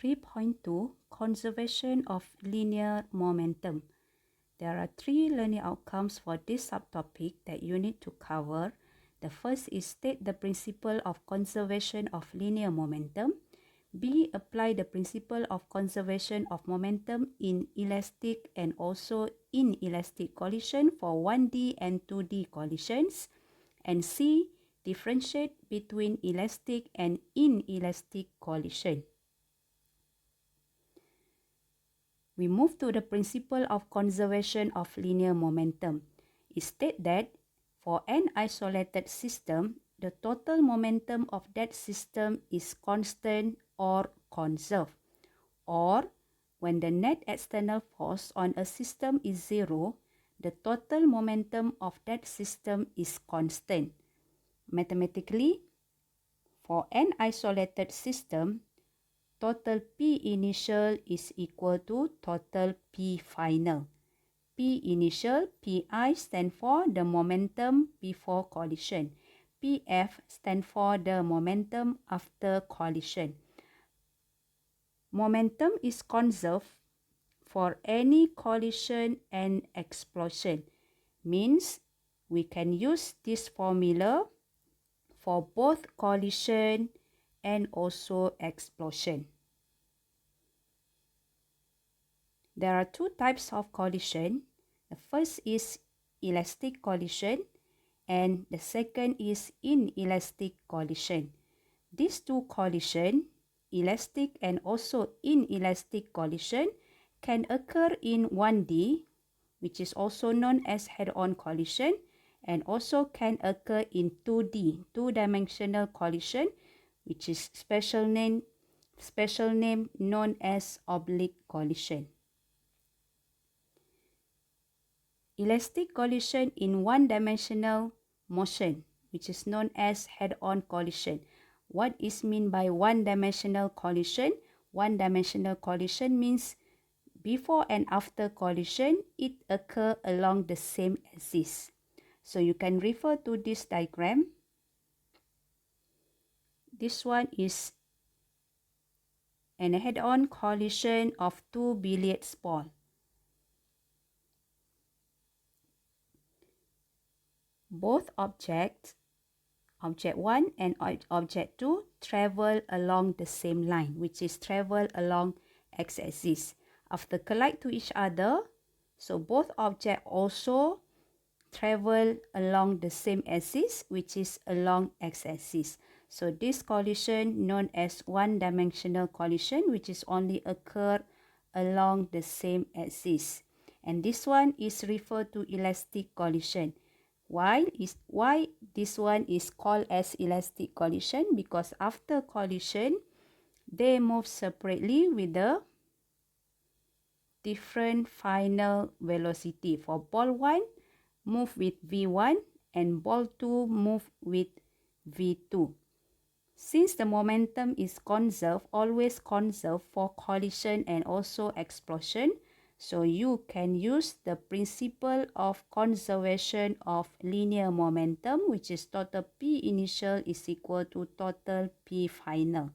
3.2 Conservation of Linear Momentum. There are 3 learning outcomes for this subtopic that you need to cover. The first is state the principle of conservation of linear momentum. B. Apply the principle of conservation of momentum in elastic and also inelastic collision for 1D and 2D collisions. And C. Differentiate between elastic and inelastic collision. We move to the principle of conservation of linear momentum. It states that for an isolated system, the total momentum of that system is constant or conserved. Or, when the net external force on a system is 0, the total momentum of that system is constant. Mathematically, for an isolated system, total P initial is equal to total P final. P initial, Pi stand for the momentum before collision. Pf stand for the momentum after collision. Momentum is conserved for any collision and explosion. Means we can use this formula for both collision and also explosion. There are 2 types of collision. The first is elastic collision and the second is inelastic collision. These 2 collision, elastic and also inelastic collision, can occur in 1D, which is also known as head-on collision, and also can occur in 2D, two-dimensional collision, which is special name known as oblique collision. Elastic collision in one-dimensional motion, which is known as head-on collision. What is meant by one-dimensional collision? One-dimensional collision means before and after collision, it occurs along the same axis. So you can refer to this diagram. This one is a head-on collision of 2 billiard balls. Both objects, object 1 and object 2, travel along the same line, which is travel along x-axis. After collide to each other, so both objects also travel along the same axis, which is along x-axis. So this collision known as one-dimensional collision, which is only occur along the same axis. And this one is referred to elastic collision. Why this one is called as elastic collision? Because after collision, they move separately with the different final velocity. For ball 1, move with V1 and ball 2 move with V2. Since the momentum is conserved, always conserved for collision and also explosion, so you can use the principle of conservation of linear momentum, which is total P initial is equal to total P final.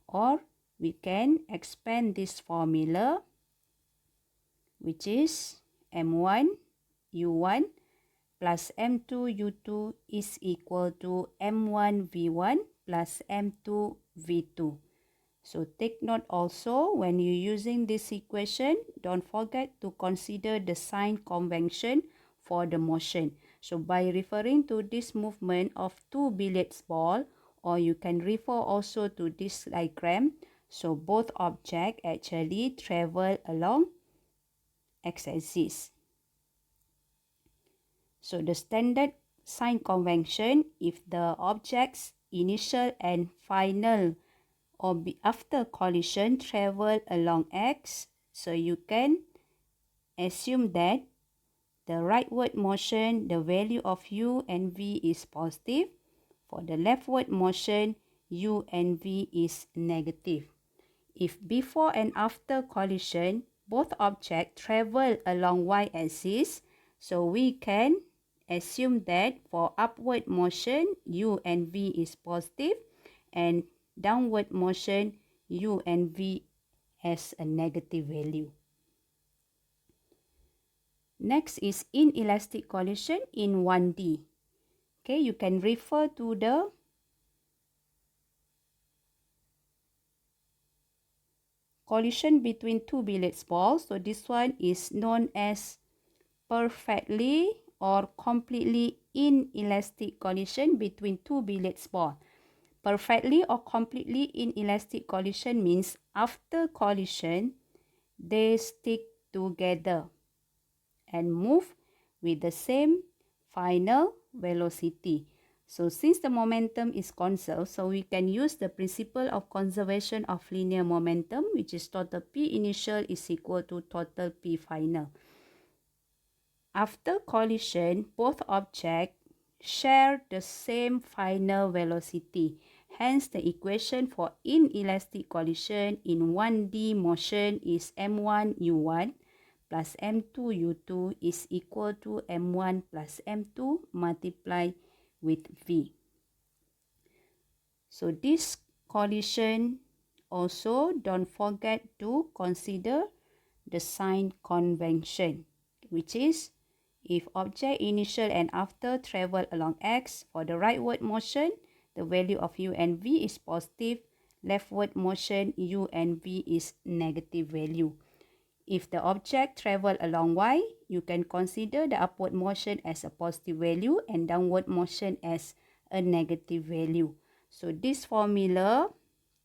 Or we can expand this formula, which is M1 U1 plus M2 U2 is equal to M1 V1 plus M2 V2. So take note also, when you're using this equation, don't forget to consider the sign convention for the motion. So by referring to this movement of 2 billiard balls, or you can refer also to this diagram, so both objects actually travel along x-axis. So the standard sign convention, if the object's initial and final or after collision travel along x, so you can assume that the rightward motion, the value of u and v is positive. For the leftward motion, u and v is negative. If before and after collision, both objects travel along y-axis, so we can assume that for upward motion, u and v is positive, and downward motion, u and v as a negative value. Next is inelastic collision in 1D. Okay, you can refer to the collision between two billiard balls. So this one is known as perfectly or completely inelastic collision between two billiard balls. Perfectly or completely inelastic collision means after collision, they stick together and move with the same final velocity. So since the momentum is conserved, so we can use the principle of conservation of linear momentum, which is total P initial is equal to total P final. After collision, both objects share the same final velocity. Hence, the equation for inelastic collision in 1D motion is m1 u1 plus m2 u2 is equal to m1 plus m2 multiplied with v. So this collision also don't forget to consider the sign convention, which is if object initial and after travel along x, for the rightward motion, the value of u and v is positive. Leftward motion, u and v is negative value. If the object travel along y, you can consider the upward motion as a positive value and downward motion as a negative value. So this formula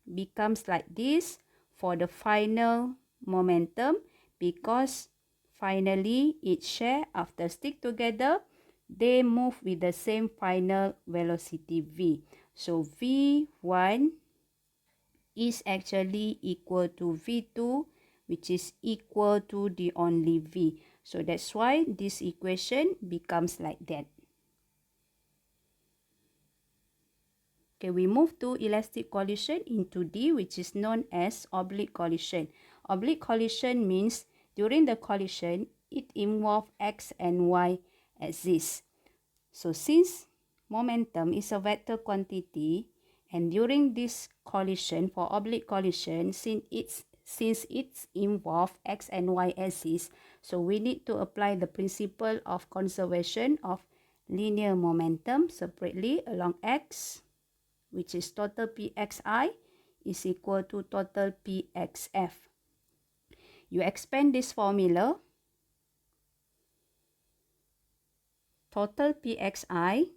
becomes like this for the final momentum, because finally each share after stick together, they move with the same final velocity v. So v1 is actually equal to v2, which is equal to the only v. So that's why this equation becomes like that. Okay, we move to elastic collision into D, which is known as oblique collision. Oblique collision means during the collision, it involves x and y axis. So since momentum is a vector quantity, and during this collision, for oblique collision, since it's involved x and y axis, so we need to apply the principle of conservation of linear momentum separately along x, which is total pxi is equal to total pxf. You expand this formula, total pxi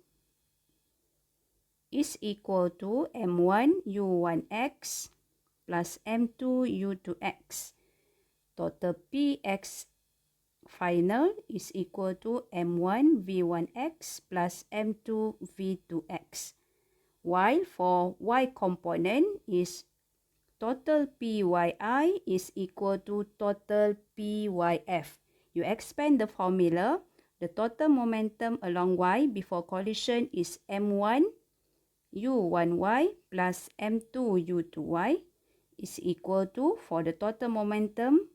is equal to m1 u1x plus m2 u2x. Total px final is equal to m1 v1x plus m2 v2x. While for y component is total pyi is equal to total pyf. You expand the formula, the total momentum along y before collision is m1 u1y plus m2 u2y is equal to, for the total momentum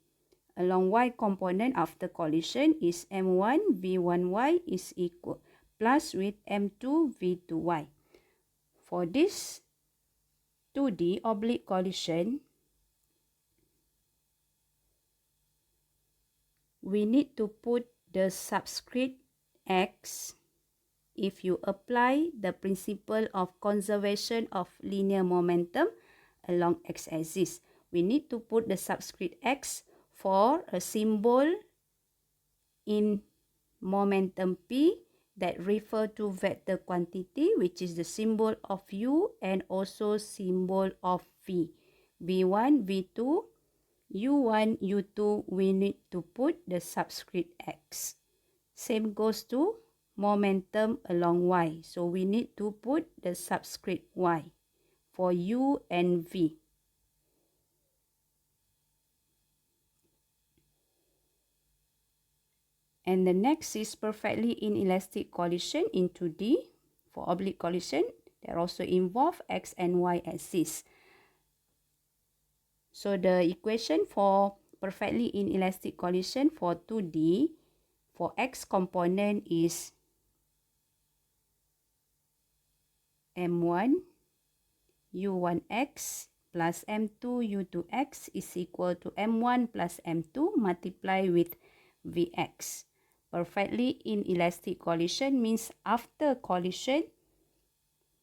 along y component after collision is m1 v1y is equal plus with m2 v2y. For this 2D oblique collision, we need to put the subscript x. If you apply the principle of conservation of linear momentum along x-axis, we need to put the subscript x for a symbol in momentum p that refer to vector quantity, which is the symbol of u and also symbol of v. v1, v2, u1, u2, we need to put the subscript x. Same goes to momentum along y. So we need to put the subscript y for u and v. And the next is perfectly inelastic collision into D. For oblique collision, they also involve x and y axis. So the equation for perfectly inelastic collision for 2D, for x component is m1 u1x plus m2 u2x is equal to m1 plus m2 multiplied with vx. Perfectly inelastic collision means after collision,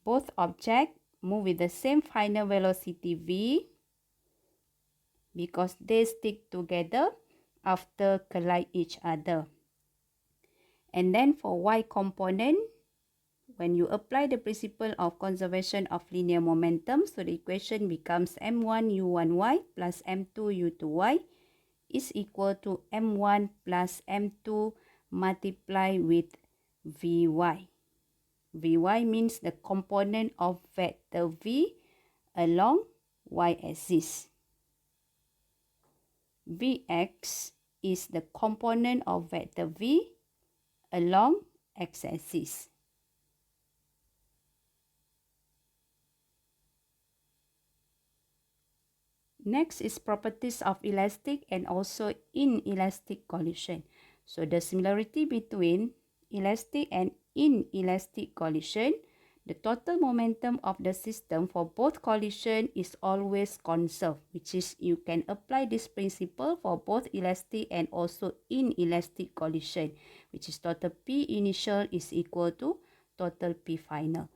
both objects move with the same final velocity v because they stick together after collide each other. And then for y component, when you apply the principle of conservation of linear momentum, so the equation becomes m1 u1y plus m2 u2y is equal to m1 plus m2 multiplied with vy. Vy means the component of vector v along y-axis. Vx is the component of vector v along x-axis. Next is properties of elastic and also inelastic collision. So the similarity between elastic and inelastic collision, the total momentum of the system for both collision is always conserved, which is you can apply this principle for both elastic and also inelastic collision, which is total P initial is equal to total P final.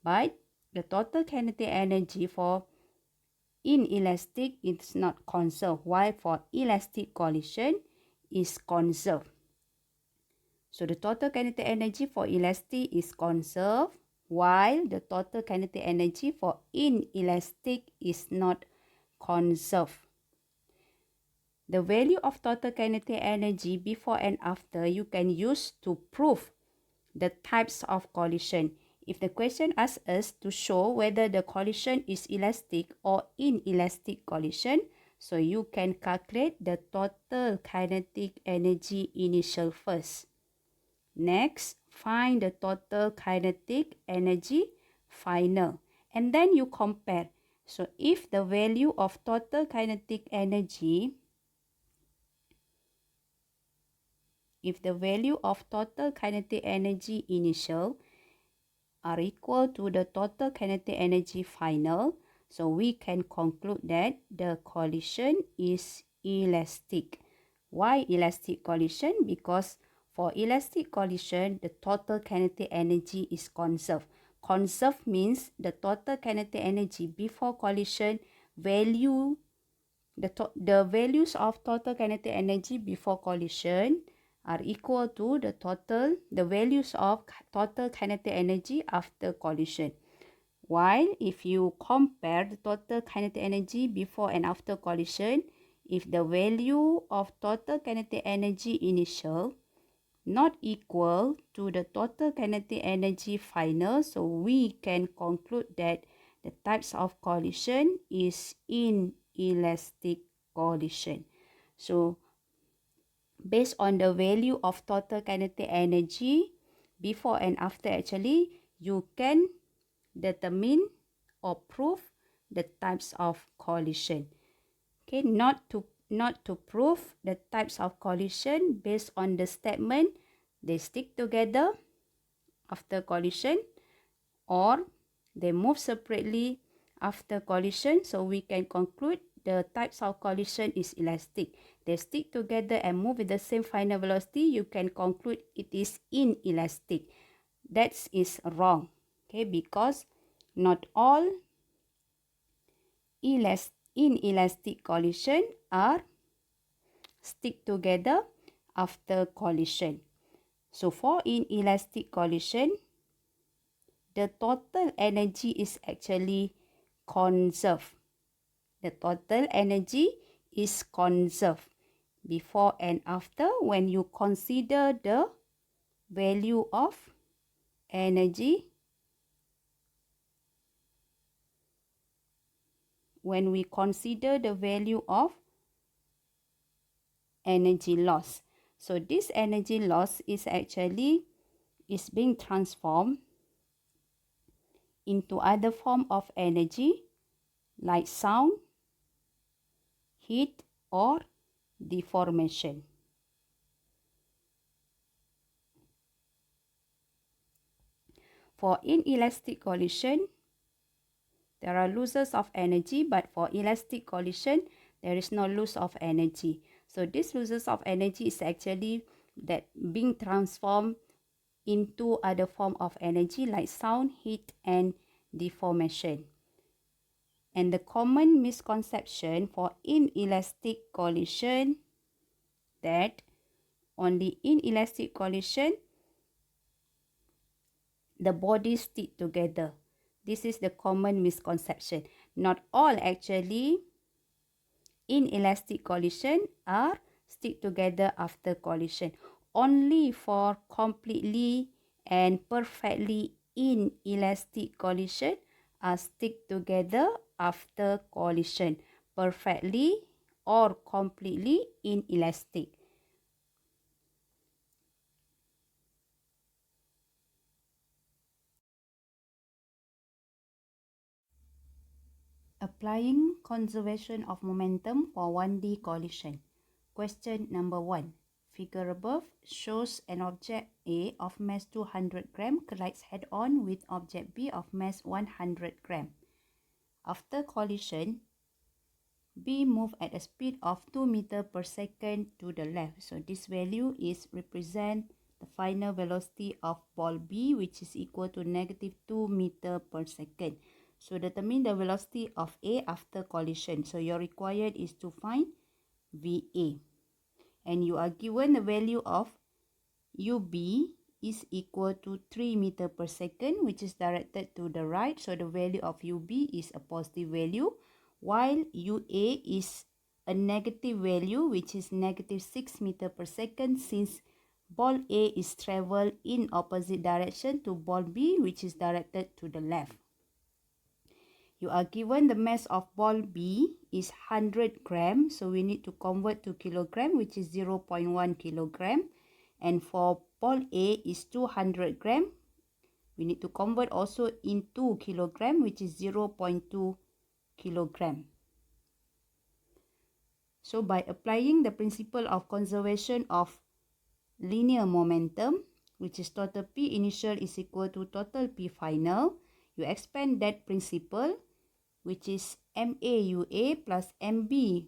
But the total kinetic energy for inelastic is not conserved, while for elastic collision is conserved. So the total kinetic energy for elastic is conserved, while the total kinetic energy for inelastic is not conserved. The value of total kinetic energy before and after you can use to prove the types of collision. If the question asks us to show whether the collision is elastic or inelastic collision, so you can calculate the total kinetic energy initial first. Next, find the total kinetic energy final. And then you compare. So if the value of total kinetic energy initial are equal to the total kinetic energy final, so we can conclude that the collision is elastic. Why elastic collision? Because for elastic collision, the total kinetic energy is conserved. Conserved means the total kinetic energy before collision value, the values of total kinetic energy before collision are equal to the values of total kinetic energy after collision. While if you compare the total kinetic energy before and after collision, if the value of total kinetic energy initial not equal to the total kinetic energy final, so we can conclude that the types of collision is inelastic collision. So based on the value of total kinetic energy before and after, actually you can determine or prove the types of collision. Okay, not to prove the types of collision based on the statement they stick together after collision or they move separately after collision, so we can conclude the types of collision is elastic. They stick together and move with the same final velocity, you can conclude it is inelastic. That is wrong, okay, because not all inelastic collision are stick together after collision. So for inelastic collision, the total energy is actually conserved. The total energy is conserved before and after when you consider the value of energy, when we consider the value of energy loss. So this energy loss is being transformed into other form of energy like sound, heat, or deformation. For inelastic collision, There are losses of energy, but for elastic collision, there is no loss of energy. So this losses of energy is actually that being transformed into other form of energy like sound, heat, and deformation. And the common misconception for inelastic collision that only inelastic collision the bodies stick together. This is the common misconception. Not all actually inelastic collision are stick together after collision. Only for completely and perfectly inelastic collision are stick together after collision. Perfectly or completely inelastic. Applying conservation of momentum for 1D collision. Question number 1. Figure above shows an object A of mass 200 gram collides head-on with object B of mass 100 gram. After collision, B moved at a speed of 2 meter per second to the left. So this value is represent the final velocity of ball B, which is equal to negative 2 meter per second. So determine the velocity of A after collision. So your required is to find VA. And you are given the value of UB is equal to 3 meter per second, which is directed to the right. So the value of UB is a positive value, while UA is a negative value, which is negative 6 meter per second, since ball A is travel in opposite direction to ball B, which is directed to the left. You are given the mass of ball B is 100 gram. So we need to convert to kilogram, which is 0.1 kilogram. And for ball A is 200 gram. We need to convert also into kilogram, which is 0.2 kilogram. So by applying the principle of conservation of linear momentum, which is total P initial is equal to total P final, you expand that principle, which is MAUA plus MBUB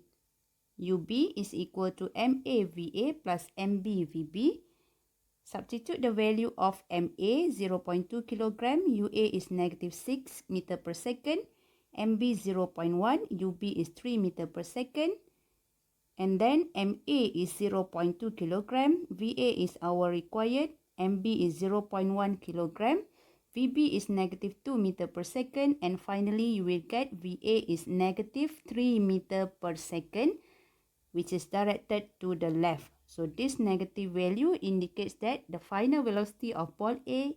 is equal to MAVA plus MBVB. Substitute the value of MA 0.2 kilogram, UA is negative 6 meter per second, MB 0.1, UB is 3 meter per second, and then MA is 0.2 kilogram, VA is our required, MB is 0.1 kilogram, VB is negative 2 meter per second, and finally you will get VA is negative 3 meter per second, which is directed to the left. So this negative value indicates that the final velocity of ball A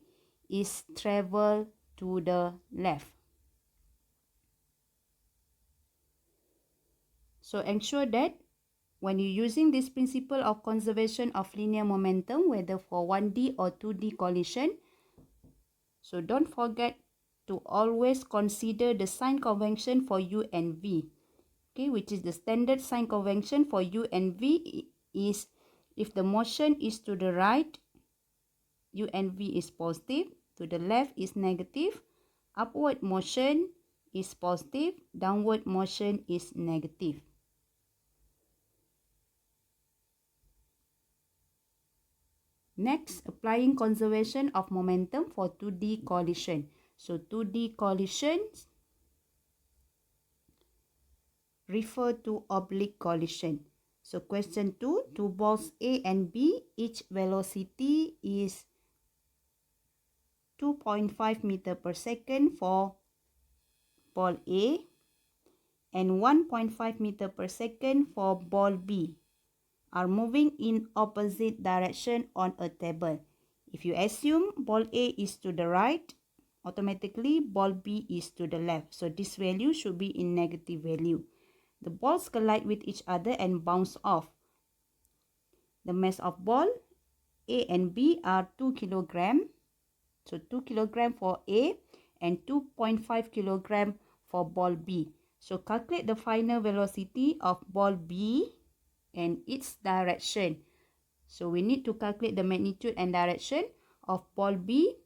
is travel to the left. So ensure that when you're using this principle of conservation of linear momentum, whether for 1D or 2D collision, so don't forget to always consider the sign convention for U and V. Okay, which is the standard sign convention for U and V is if the motion is to the right, U and V is positive, to the left is negative, upward motion is positive, downward motion is negative. Next, applying conservation of momentum for 2D collision. So 2D collisions refer to oblique collision. So question 2, two balls A and B, each velocity is 2.5 meter per second for ball A and 1.5 meter per second for ball B, are moving in opposite direction on a table. If you assume ball A is to the right, automatically ball B is to the left. So this value should be in negative value. The balls collide with each other and bounce off. The mass of ball A and B are 2 kilogram. So 2 kilogram for A and 2.5 kilogram for ball B. So calculate the final velocity of ball B and its direction. So we need to calculate the magnitude and direction of ball B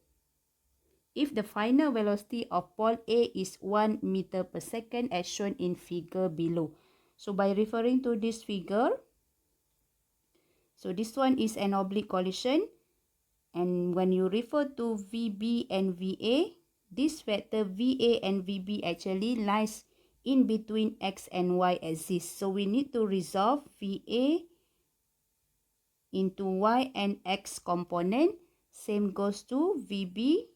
if the final velocity of ball A is 1 meter per second as shown in figure below. So by referring to this figure, so this one is an oblique collision, and when you refer to VB and VA, this vector VA and VB actually lies in between X and Y axis. So we need to resolve VA into Y and X component. Same goes to VB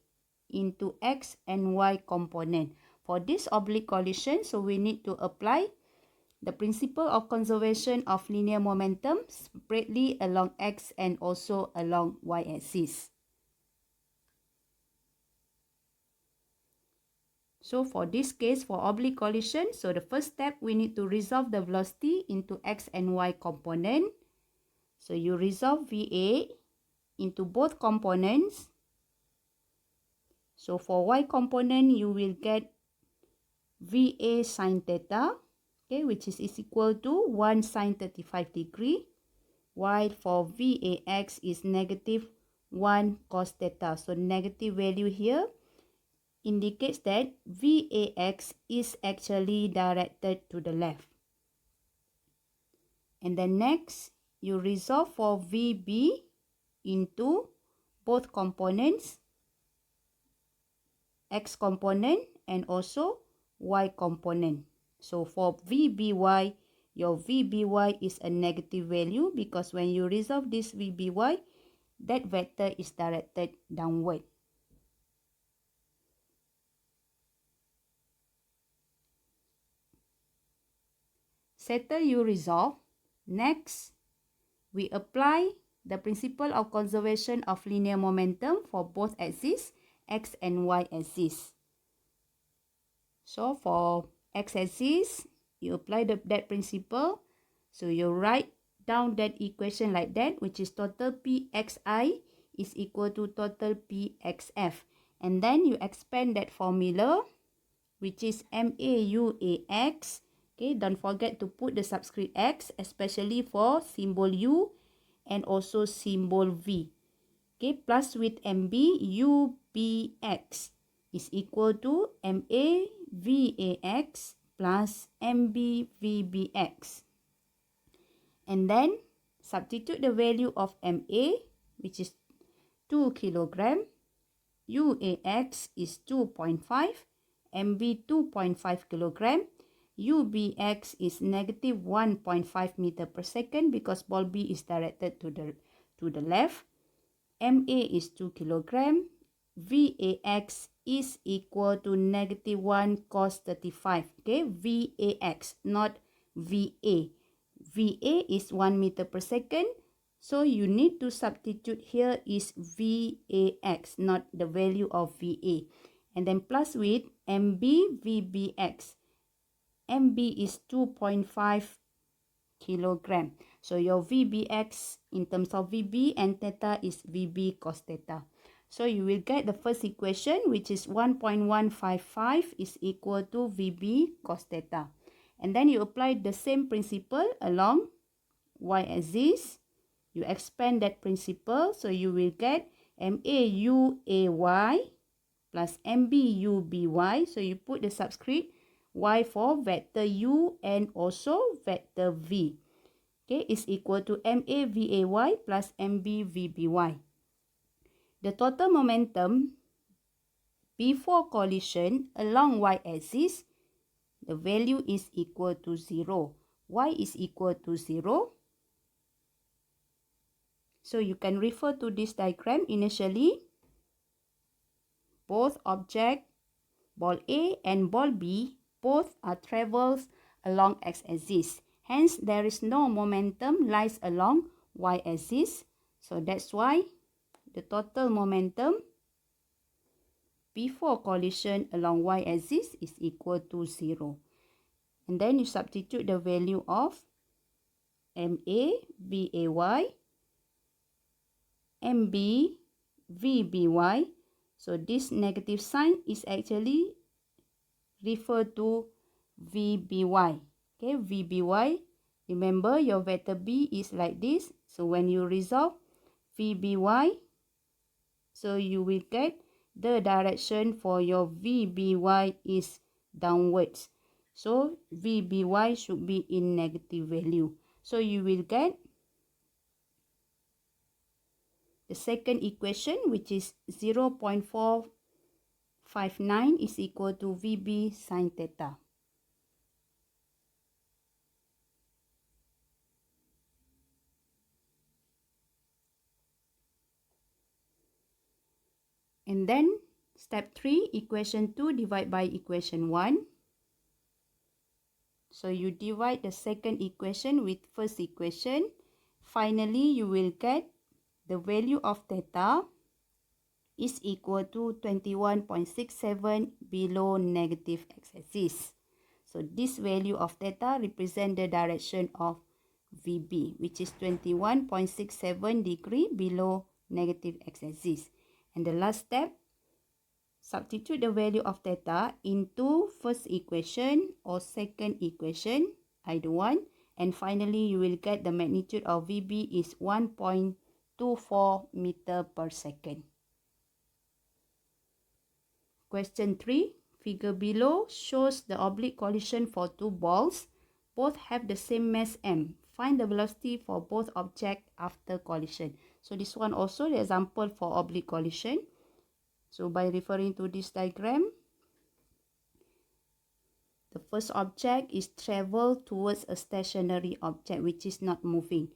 into X and Y component. For this oblique collision, so we need to apply the principle of conservation of linear momentum separately along X and also along Y axis. So for this case, for oblique collision, so the first step, we need to resolve the velocity into X and Y component. So you resolve VA into both components. So for Y component, you will get VA sine theta, okay, which is equal to 1 sine 35 degree, while for VAX is negative 1 cos theta. So negative value here indicates that VAX is actually directed to the left. And then next, you resolve for VB into both components, X component and also Y component. So for VBY, your VBY is a negative value because when you resolve this VBY, that vector is directed downward. Settle you resolve. Next, we apply the principle of conservation of linear momentum for both axes, X and Y axis. So for X axis, you apply that principle. So you write down that equation like that, which is total PXI is equal to total PXF. And then you expand that formula, which is MAUAX. Okay, don't forget to put the subscript X, especially for symbol U and also symbol V. Okay, plus with MB, UBX is equal to MAVAX plus MBVBX. And then substitute the value of MA, which is 2 kilogram, UAX is 2.5, MB 2.5 kilogram, UBX is negative 1.5 meter per second because ball B is directed to the left. MA is 2 kilogram. VAX is equal to negative 1 cos 35. Okay, VAX, not VA. VA is 1 meter per second. So you need to substitute here is VAX, not the value of VA. And then plus with MB VBX. MB is 2.5 kilogram. So your VBX in terms of VB and theta is VB cos theta. So you will get the first equation, which is 1.155 is equal to VB cos theta. And then you apply the same principle along y-axis. You expand that principle, so you will get MAUAY plus MBUBY. So you put the subscript y for vector u and also vector v. Okay, is equal to MAVAY plus MBVBY. The total momentum before collision along y-axis, the value is equal to 0. Y is equal to 0. So you can refer to this diagram initially. Both object, ball A and ball B, both are travels along x-axis. Hence, there is no momentum lies along y-axis. So that's why the total momentum before collision along y-axis is equal to 0. And then you substitute the value of MA, VAY, MB, VBY. So this negative sign is actually referred to VBY. Okay, VBY. Remember your vector B is like this. So when you resolve VBY, so you will get the direction for your VBY is downwards. So VBY should be in negative value. So you will get the second equation, which is 0.459 is equal to VB sine theta. And then step 3, equation 2 divided by equation 1. So you divide the second equation with first equation. Finally, you will get the value of theta is equal to 21.67 below negative x-axis. So this value of theta represents the direction of VB, which is 21.67 degree below negative x-axis. And the last step, substitute the value of theta into first equation or second equation, either one. And finally, you will get the magnitude of VB is 1.24 meter per second. Question 3. Figure below shows the oblique collision for two balls. Both have the same mass m. Find the velocity for both objects after collision. So this one also the example for oblique collision. So by referring to this diagram, the first object is travel towards a stationary object which is not moving.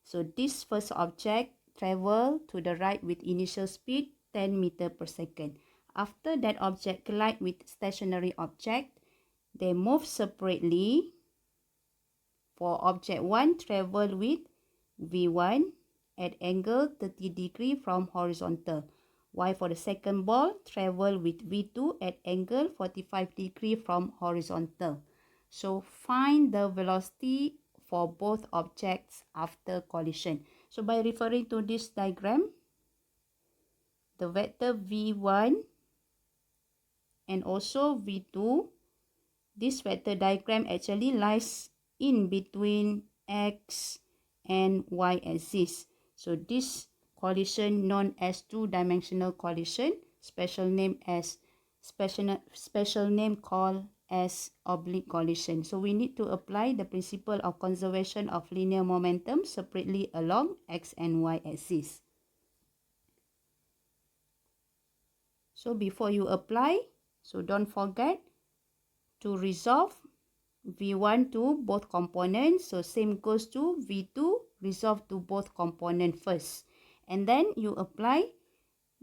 So this first object travel to the right with initial speed 10 meter per second. After that object collide with stationary object, they move separately. For object 1, travel with V1 at angle 30 degree from horizontal. While for the second ball, travel with V2 at angle 45 degree from horizontal. So find the velocity for both objects after collision. So by referring to this diagram, the vector V1 and also V2, this vector diagram actually lies in between X and Y axis. So this collision known as two-dimensional collision, special name called as oblique collision. So we need to apply the principle of conservation of linear momentum separately along X and Y axis. So before you apply, so don't forget to resolve V1 to both components. So same goes to V2, resolve to both components first. And then you apply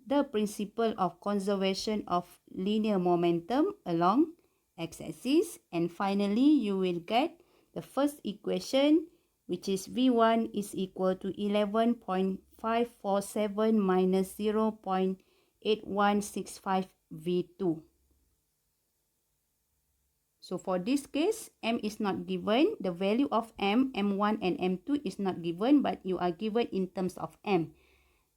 the principle of conservation of linear momentum along x-axis. And finally, you will get the first equation, which is V1 is equal to 11.547 minus 0.8165 V2. So for this case, M is not given. The value of M, M1 and M2 is not given, but you are given in terms of M.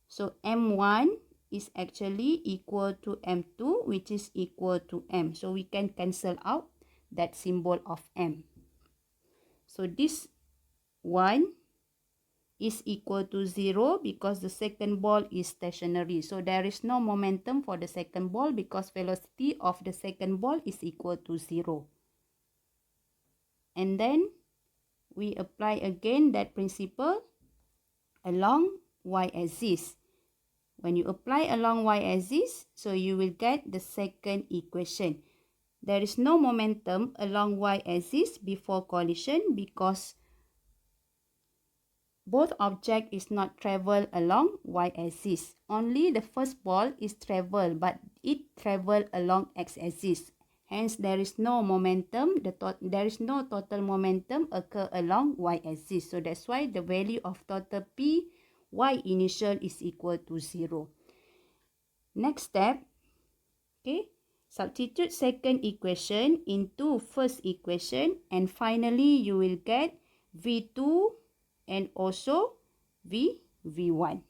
So M1 is actually equal to M2, which is equal to M. So we can cancel out that symbol of M. So this one is equal to 0 because the second ball is stationary. So there is no momentum for the second ball because velocity of the second ball is equal to 0. And then we apply again that principle along y-axis. When you apply along y-axis, so you will get the second equation. There is no momentum along y-axis before collision because both object is not travel along y-axis. Only the first ball is travel, but it travel along x-axis. Hence, there is no momentum. There is no total momentum occur along y-axis. So that's why the value of total P y initial is equal to 0. Next step, okay, substitute second equation into first equation, and finally you will get V2 and also V1.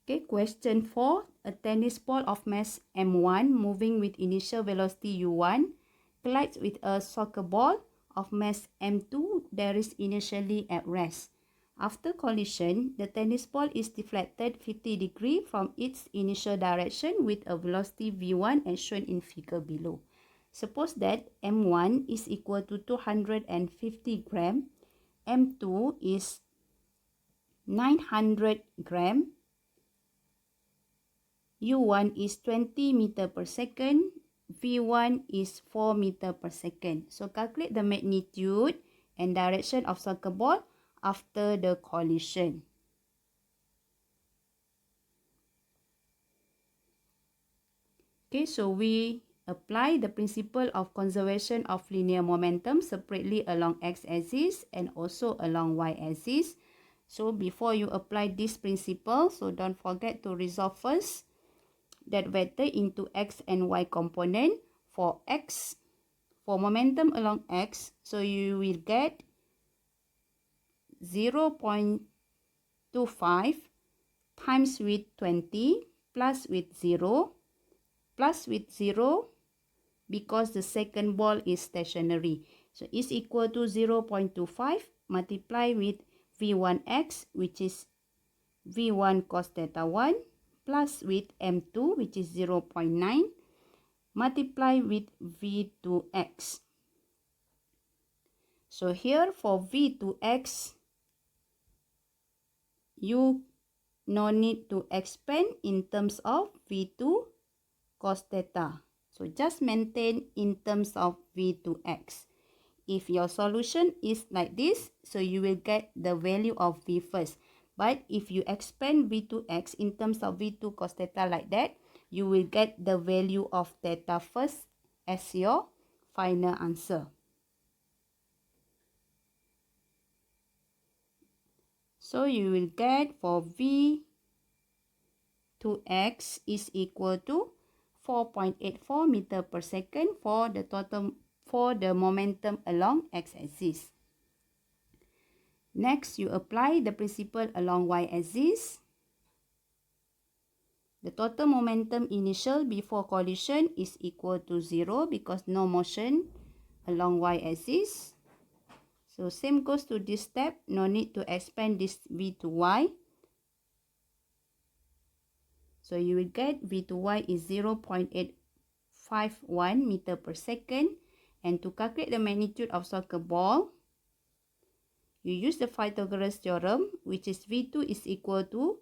Okay, question 4. A tennis ball of mass M1 moving with initial velocity U1 collides with a soccer ball of mass M2 that is initially at rest. After collision, the tennis ball is deflected 50 degrees from its initial direction with a velocity v1 as shown in figure below. Suppose that m1 is equal to 250 gram, m2 is 900 gram, u1 is 20 meter per second, v1 is 4 meter per second. So calculate the magnitude and direction of soccer ball after the collision. Okay, so we apply the principle of conservation of linear momentum separately along x-axis and also along y-axis. So before you apply this principle, so don't forget to resolve first that vector into x and y component. For x, for momentum along x, so you will get 0.25 times with 20 plus with 0 plus with 0 because the second ball is stationary. So is equal to 0.25 multiply with v1x, which is v1 cos theta 1, plus with m2, which is 0.9, multiply with v2x. So here for v2x, you no need to expand in terms of v2 cos theta. So just maintain in terms of v2x. If your solution is like this, so you will get the value of v first. But if you expand v2x in terms of v2 cos theta like that, you will get the value of theta first as your final answer. So you will get for v2x is equal to 4.84 meter per second for the momentum along x-axis. Next, you apply the principle along y-axis. The total momentum initial before collision is equal to 0 because no motion along y-axis. So same goes to this step, no need to expand this v to y. So you will get v to y is 0.851 meter per second. And to calculate the magnitude of soccer ball, you use the Pythagoras theorem, which is v2 is equal to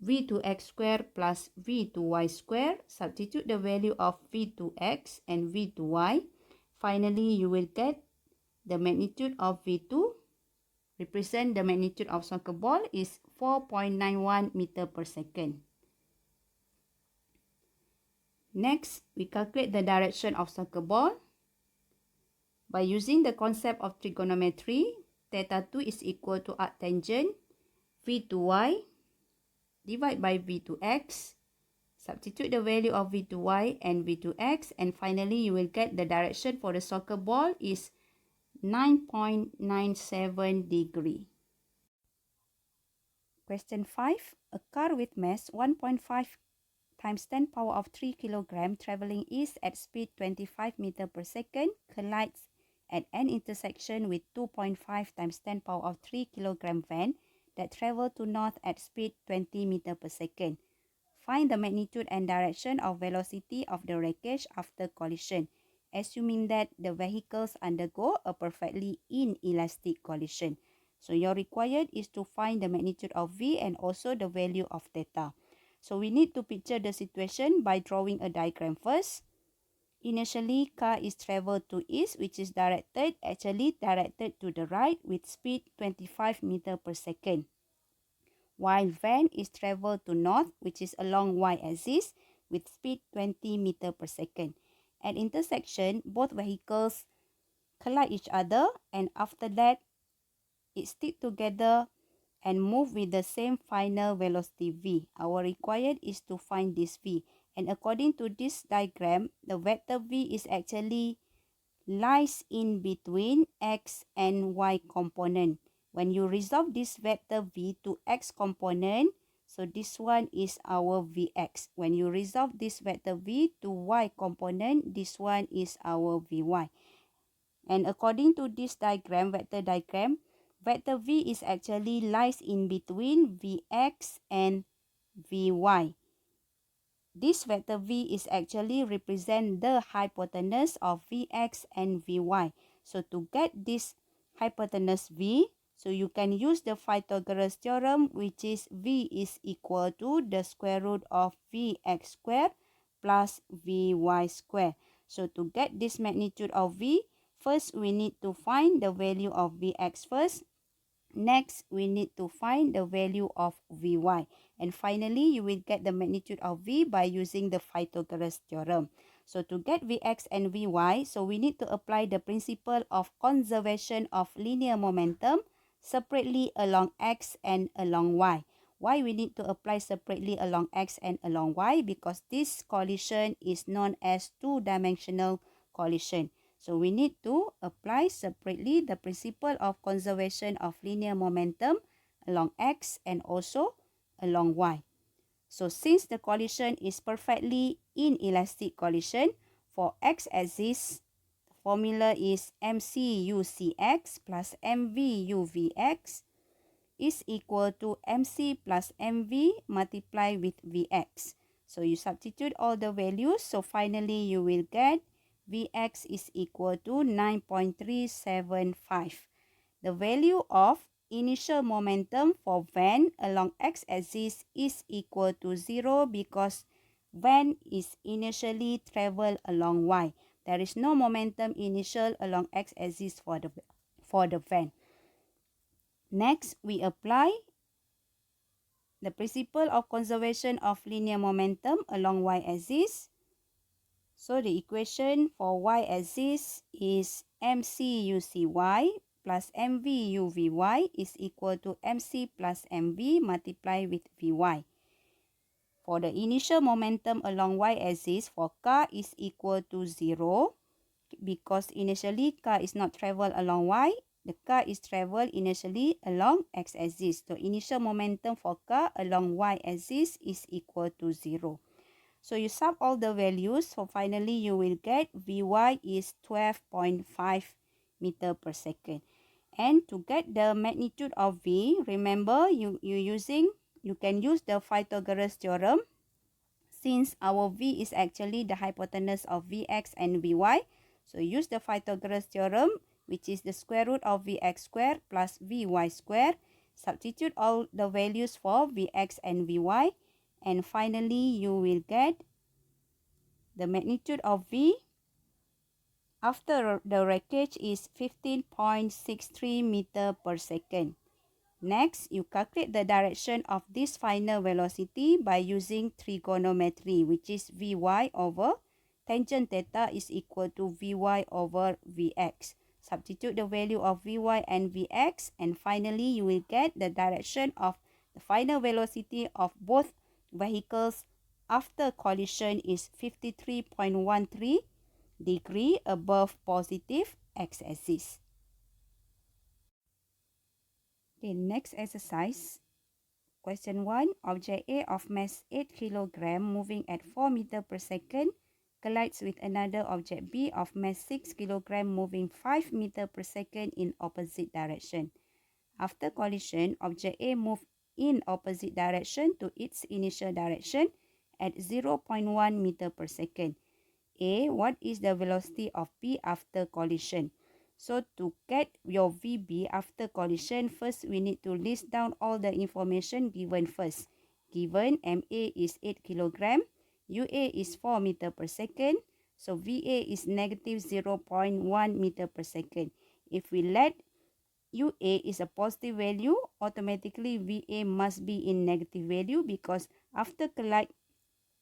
v2x square plus v2y square. Substitute the value of v2x and v2y. Finally, you will get the magnitude of v2. Represent the magnitude of soccer ball is 4.91 meter per second. Next, we calculate the direction of soccer ball. By using the concept of trigonometry, theta 2 is equal to arctangent v2y divided by v2x. Substitute the value of v2y and v2x, and finally you will get the direction for the soccer ball is 9.97 degree. Question 5. A car with mass 1.5 times 10 power of 3 kg traveling east at speed 25 meter per second collides at an intersection with 2.5 times 10 power of 3 kg van that travel to north at speed 20 meter per second. Find the magnitude and direction of velocity of the wreckage after collision, assuming that the vehicles undergo a perfectly inelastic collision. So your required is to find the magnitude of V and also the value of theta. So we need to picture the situation by drawing a diagram first. Initially, car is traveled to east, which is directed to the right with speed 25 meter per second. While van is traveled to north, which is along y-axis with speed 20 meter per second. At intersection, both vehicles collide each other, and after that, it stick together and move with the same final velocity v. Our required is to find this v. And according to this diagram, the vector v is actually lies in between x and y component. When you resolve this vector v to x component, so this one is our vx. When you resolve this vector v to y component, this one is our vy. And according to this diagram, vector diagram, vector v is actually lies in between vx and vy. This vector v is actually represent the hypotenuse of vx and vy. So to get this hypotenuse v, so you can use the Pythagoras theorem, which is v is equal to the square root of vx squared plus vy squared. So to get this magnitude of v, first we need to find the value of vx first. Next, we need to find the value of Vy. And finally, you will get the magnitude of V by using the Pythagoras theorem. So to get Vx and Vy, so we need to apply the principle of conservation of linear momentum separately along X and along Y. Why we need to apply separately along X and along Y? Because this collision is known as two-dimensional collision. So we need to apply separately the principle of conservation of linear momentum along X and also along Y. So since the collision is perfectly inelastic collision, for x-axis, the formula is mc/ucx plus mv/uvx is equal to mc plus mv multiplied with vx. So you substitute all the values, so finally you will get Vx is equal to 9.375. The value of initial momentum for van along x-axis is equal to 0 because van is initially travel along y. There is no momentum initial along x-axis for the van. Next, we apply the principle of conservation of linear momentum along y-axis. So the equation for y-axis is mc/ucy plus mv/uvy is equal to mc plus mv multiplied with vy. For the initial momentum along y-axis for car is equal to 0 because initially car is not travel along y, the car is travel initially along x-axis. So initial momentum for car along y-axis is equal to 0. So you sum all the values, so finally you will get Vy is 12.5 meter per second. And to get the magnitude of V, remember you can use the Pythagoras theorem. Since our V is actually the hypotenuse of Vx and Vy, so use the Pythagoras theorem, which is the square root of Vx squared plus Vy squared. Substitute all the values for Vx and Vy. And finally, you will get the magnitude of V after the wreckage is 15.63 meter per second. Next, you calculate the direction of this final velocity by using trigonometry, which is Vy over tangent theta is equal to Vy over Vx. Substitute the value of Vy and Vx, and finally you will get the direction of the final velocity of both vehicles after collision is 53.13 degree above positive x-axis. Okay, next exercise. Question 1. Object A of mass 8 kg moving at 4 meter per second collides with another object B of mass 6 kg moving 5 meter per second in opposite direction. After collision, object A moves in opposite direction to its initial direction at 0.1 meter per second. A. What is the velocity of B after collision? So to get your VB after collision, first we need to list down all the information given first. Given MA is 8 kg, UA is 4 meter per second, so VA is negative 0.1 meter per second. If we let UA is a positive value, automatically VA must be in negative value because after collide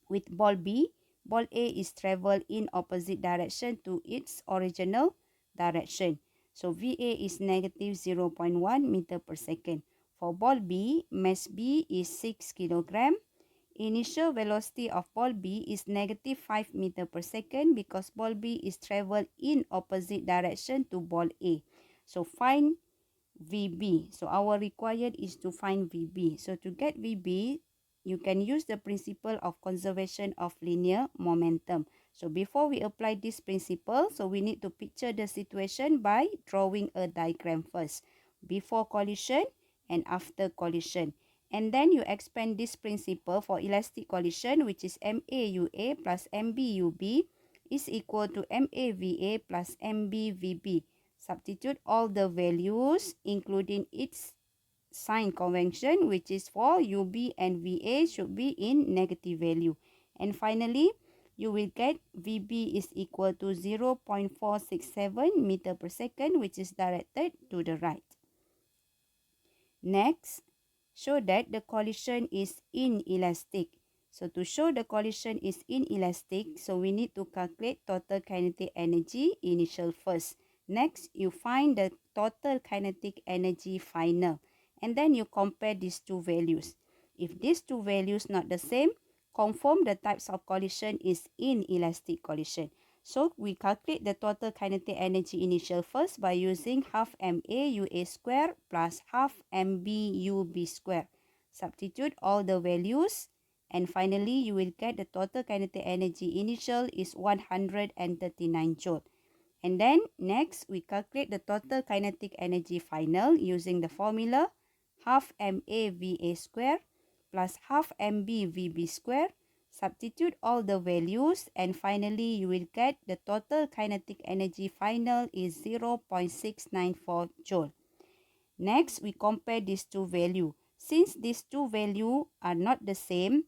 with ball B, ball A is travel in opposite direction to its original direction. So VA is negative 0.1 meter per second. For ball B, mass B is 6 kg. Initial velocity of ball B is negative 5 meter per second because ball B is travel in opposite direction to ball A. So find VB. So our required is to find VB. So to get VB, you can use the principle of conservation of linear momentum. So before we apply this principle, so we need to picture the situation by drawing a diagram first. before collision and after collision. And then you expand this principle for elastic collision, which is MAUA plus MBUB is equal to MAVA plus MBVB. Substitute all the values, including its sign convention, which is for UB and VA should be in negative value. And finally, you will get VB is equal to 0.467 meter per second, which is directed to the right. Next, show that the collision is inelastic. So to show the collision is inelastic, so we need to calculate total kinetic energy initial first. Next, you find the total kinetic energy final. And then you compare these two values. If these two values not the same, confirm the types of collision is inelastic collision. So we calculate the total kinetic energy initial first by using half ma UA square plus half mb UB square. Substitute all the values and finally you will get the total kinetic energy initial is 139 joule. And then next we calculate the total kinetic energy final using the formula half ma VA square plus half mb VB square. Substitute all the values and finally you will get the total kinetic energy final is 0.694 joule. Next, we compare these two values. Since these two values are not the same,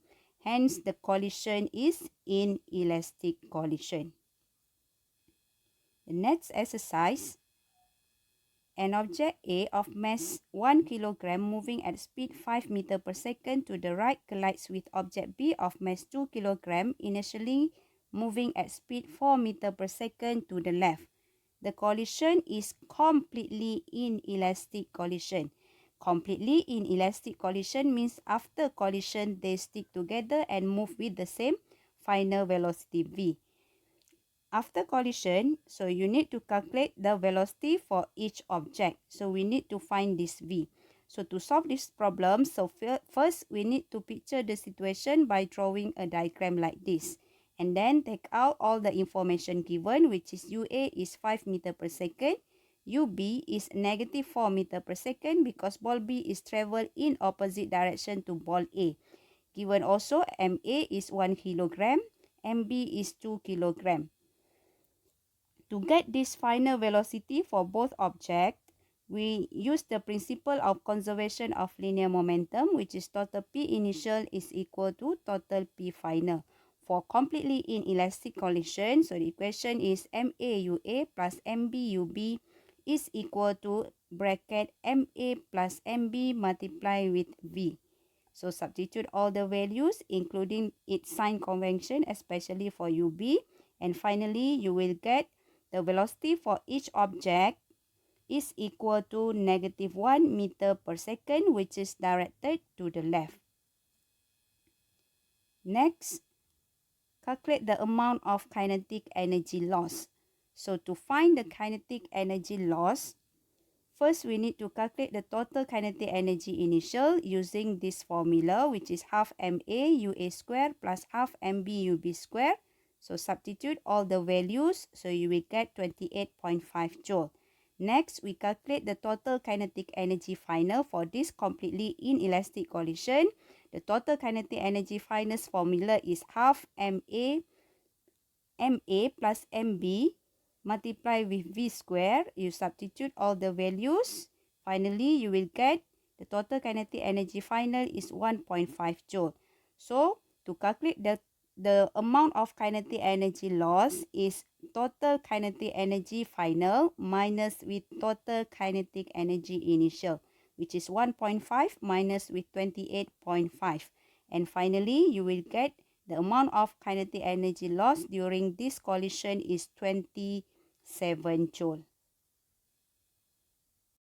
hence the collision is inelastic collision. The next exercise. An object A of mass 1 kg moving at speed 5 meter per second to the right collides with object B of mass 2 kg initially moving at speed 4 meter per second to the left. The collision is completely inelastic collision. Completely inelastic collision means after collision they stick together and move with the same final velocity v. After collision, so you need to calculate the velocity for each object. So we need to find this v. So to solve this problem, so first we need to picture the situation by drawing a diagram like this. And then take out all the information given, which is UA is 5 meter per second. UB is negative 4 meter per second because ball B is travel in opposite direction to ball A. Given also MA is 1 kilogram, MB is 2 kilogram. To get this final velocity for both objects, we use the principle of conservation of linear momentum, which is total P initial is equal to total P final. For completely inelastic collision, so the equation is MAUA plus MBUB is equal to bracket MA plus MB multiplied with V. So substitute all the values, including its sign convention, especially for UB. And finally, you will get the velocity for each object is equal to negative 1 meter per second, which is directed to the left. Next, calculate the amount of kinetic energy loss. So to find the kinetic energy loss, first we need to calculate the total kinetic energy initial using this formula, which is half ma UA square plus half mb UB square. So substitute all the values, so you will get 28.5 joule. Next, we calculate the total kinetic energy final for this completely inelastic collision. The total kinetic energy final's formula is half ma plus mb multiply with v square. You substitute all the values. Finally, you will get the total kinetic energy final is 1.5 joule. So, to calculate the amount of kinetic energy loss is total kinetic energy final minus with total kinetic energy initial, which is 1.5 minus with 28.5. And finally, you will get the amount of kinetic energy loss during this collision is 27 joule.